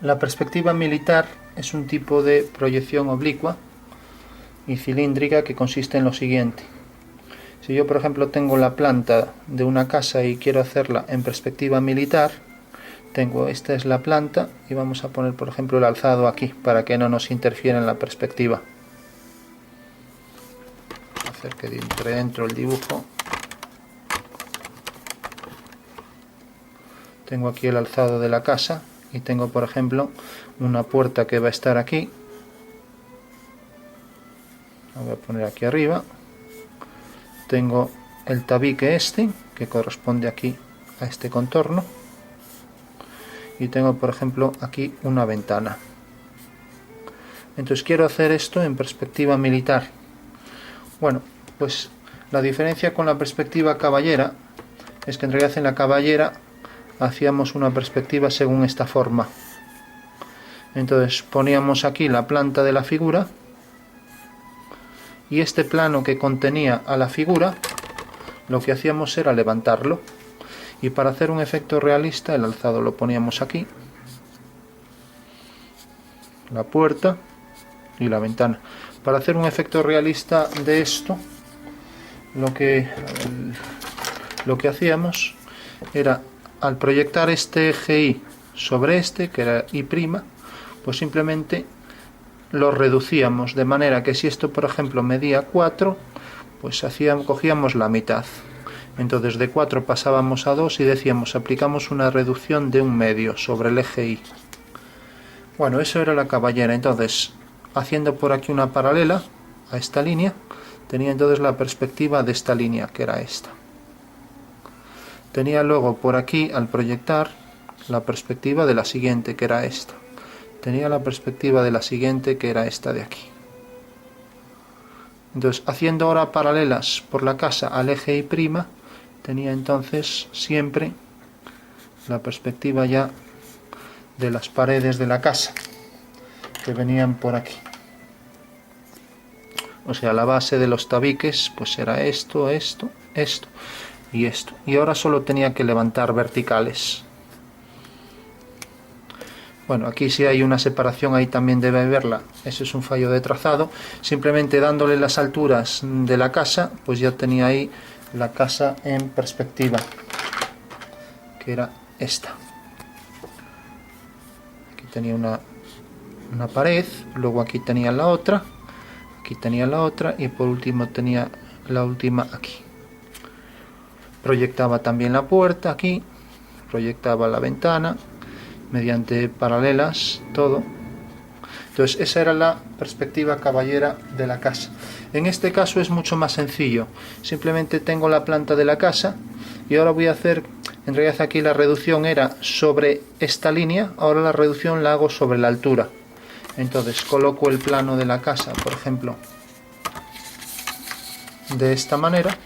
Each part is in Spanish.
La perspectiva militar es un tipo de proyección oblicua y cilíndrica que consiste en lo siguiente. Si yo, por ejemplo, tengo la planta de una casa y quiero hacerla en perspectiva militar, esta es la planta y vamos a poner, por ejemplo, el alzado aquí para que no nos interfiera en la perspectiva. Hacer que entre dentro el dibujo. Tengo aquí el alzado de la casa y tengo, por ejemplo, una puerta que va a estar aquí. La voy a poner aquí arriba. Tengo el tabique este que corresponde aquí a este contorno y tengo, por ejemplo, aquí una ventana. Entonces quiero hacer esto en perspectiva militar. Bueno, pues la diferencia con la perspectiva caballera es que en realidad en la caballera hacíamos una perspectiva según esta forma. Entonces poníamos aquí la planta de la figura y este plano que contenía a la figura lo que hacíamos era levantarlo, y para hacer un efecto realista el alzado lo poníamos aquí, la puerta y la ventana. Para hacer un efecto realista de esto lo que hacíamos era, al proyectar este eje Y sobre este, que era Y', pues simplemente lo reducíamos, de manera que si esto, por ejemplo, medía 4, pues cogíamos la mitad. Entonces de 4 pasábamos a 2 y decíamos, aplicamos una reducción de 1/2 sobre el eje Y. Bueno, eso era la caballera. Entonces, haciendo por aquí una paralela a esta línea, tenía entonces la perspectiva de esta línea, que era esta. Tenía luego por aquí, al proyectar, la perspectiva de la siguiente, que era esta. Tenía la perspectiva de la siguiente, que era esta de aquí. Entonces, haciendo ahora paralelas por la casa al eje Y', tenía entonces siempre la perspectiva ya de las paredes de la casa, que venían por aquí. O sea, la base de los tabiques pues era esto, esto, esto y esto. Y ahora solo tenía que levantar verticales. Bueno, aquí sí hay una separación, ahí también debe verla. Ese es un fallo de trazado. Simplemente dándole las alturas de la casa, pues ya tenía ahí la casa en perspectiva, que era esta. Aquí tenía una pared, luego aquí tenía la otra, aquí tenía la otra y por último tenía la última aquí. Proyectaba también la puerta aquí, proyectaba la ventana, mediante paralelas, todo. Entonces esa era la perspectiva caballera de la casa. En este caso es mucho más sencillo. Simplemente tengo la planta de la casa y ahora voy a hacer, en realidad aquí la reducción era sobre esta línea, ahora la reducción la hago sobre la altura. Entonces coloco el plano de la casa, por ejemplo, de esta manera,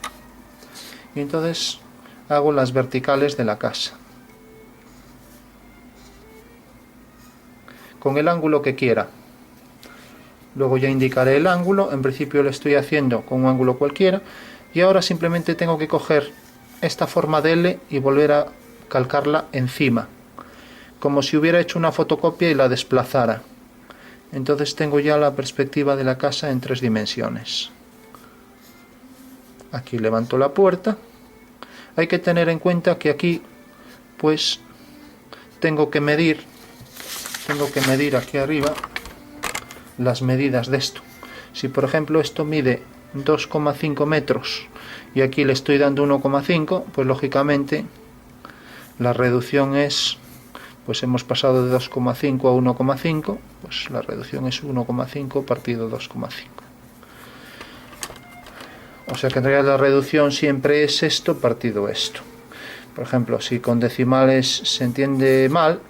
y entonces hago las verticales de la casa con el ángulo que quiera. Luego ya indicaré el ángulo. En principio lo estoy haciendo con un ángulo cualquiera y ahora simplemente tengo que coger esta forma de L y volver a calcarla encima, como si hubiera hecho una fotocopia y la desplazara. Entonces tengo ya la perspectiva de la casa en 3 dimensiones. Aquí levanto la puerta. Hay que tener en cuenta que aquí pues tengo que medir aquí arriba las medidas de esto. Si por ejemplo esto mide 2,5 metros y aquí le estoy dando 1,5, pues lógicamente la reducción es, pues hemos pasado de 2,5 a 1,5, pues la reducción es 1,5 partido 2,5. O sea que en realidad la reducción siempre es esto partido esto. Por ejemplo, si con decimales se entiende mal,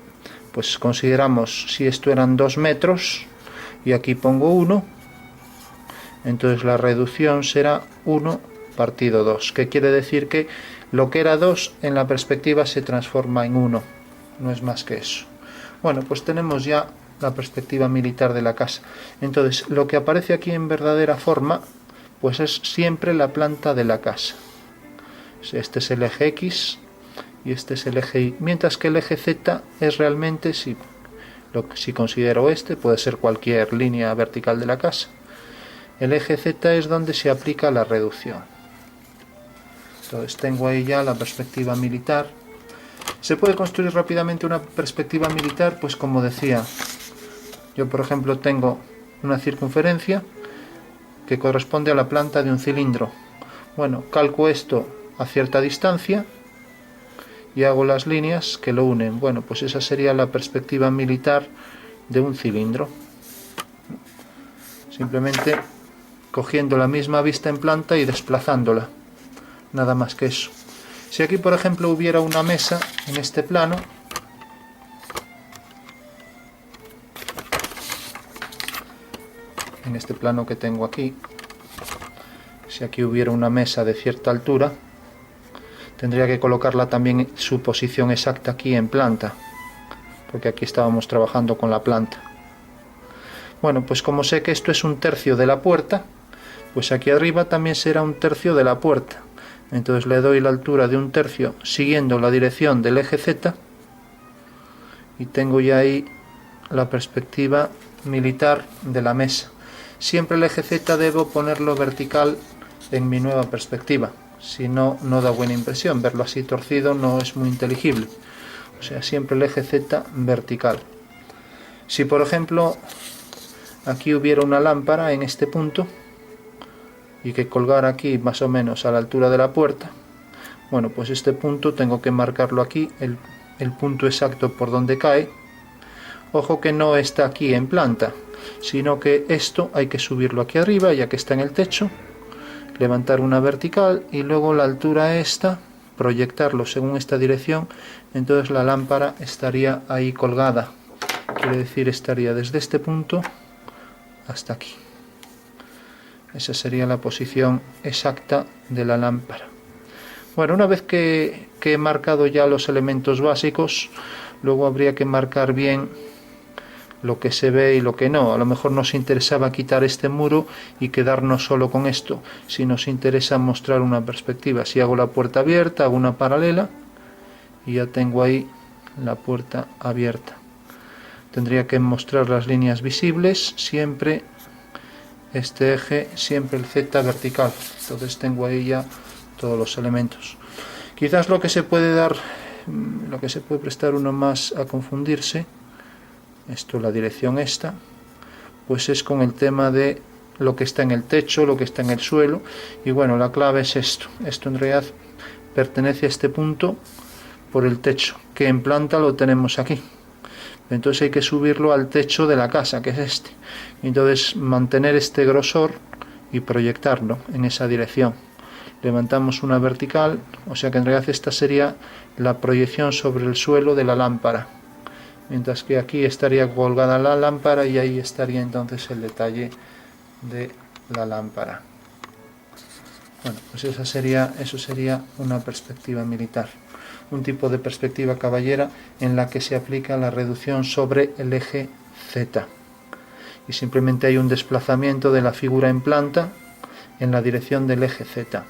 pues consideramos, si esto eran 2 metros y aquí pongo 1, entonces la reducción será 1 partido 2, que quiere decir que lo que era 2 en la perspectiva se transforma en 1, no es más que eso. Bueno, pues tenemos ya la perspectiva militar de la casa. Entonces lo que aparece aquí en verdadera forma pues es siempre la planta de la casa. Este es el eje X y este es el eje Y, mientras que el eje Z es realmente, si Si considero este, puede ser cualquier línea vertical de la casa. El eje Z es donde se aplica la reducción. Entonces tengo ahí ya la perspectiva militar. ¿Se puede construir rápidamente una perspectiva militar? Pues como decía, yo por ejemplo tengo una circunferencia que corresponde a la planta de un cilindro. Bueno, calco esto a cierta distancia y hago las líneas que lo unen. Bueno, pues esa sería la perspectiva militar de un cilindro. Simplemente cogiendo la misma vista en planta y desplazándola. Nada más que eso. Si aquí por ejemplo hubiera una mesa en este plano, que tengo aquí, si aquí hubiera una mesa de cierta altura, tendría que colocarla también en su posición exacta aquí en planta, porque aquí estábamos trabajando con la planta. Bueno, pues como sé que esto es 1/3 de la puerta, pues aquí arriba también será 1/3 de la puerta. Entonces le doy la altura de 1/3 siguiendo la dirección del eje Z y tengo ya ahí la perspectiva militar de la mesa. Siempre el eje Z debo ponerlo vertical en mi nueva perspectiva, si no, no da buena impresión. Verlo así torcido no es muy inteligible. O sea, siempre el eje Z vertical. Si por ejemplo aquí hubiera una lámpara en este punto y que colgara aquí más o menos a la altura de la puerta, bueno, pues este punto tengo que marcarlo aquí, el punto exacto por donde cae. Ojo que no está aquí en planta, sino que esto hay que subirlo aquí arriba, ya que está en el techo, levantar una vertical y luego la altura esta, proyectarlo según esta dirección. Entonces la lámpara estaría ahí colgada, quiere decir estaría desde este punto hasta aquí. Esa sería la posición exacta de la lámpara. Bueno, una vez que he marcado ya los elementos básicos, luego habría que marcar bien lo que se ve y lo que no. A lo mejor nos interesaba quitar este muro y quedarnos solo con esto. Si nos interesa mostrar una perspectiva, si hago la puerta abierta, hago una paralela y ya tengo ahí la puerta abierta. Tendría que mostrar las líneas visibles, siempre este eje, siempre el Z vertical. Entonces tengo ahí ya todos los elementos. Quizás lo que se puede prestar uno más a confundirse, esto, la dirección esta, pues es con el tema de lo que está en el techo, lo que está en el suelo. Y bueno, la clave es esto. Esto en realidad pertenece a este punto por el techo, que en planta lo tenemos aquí. Entonces hay que subirlo al techo de la casa, que es este. Entonces mantener este grosor y proyectarlo en esa dirección. Levantamos una vertical, o sea que en realidad esta sería la proyección sobre el suelo de la lámpara. Mientras que aquí estaría colgada la lámpara y ahí estaría entonces el detalle de la lámpara. Bueno, pues eso sería una perspectiva militar, un tipo de perspectiva caballera en la que se aplica la reducción sobre el eje Z y simplemente hay un desplazamiento de la figura en planta en la dirección del eje Z.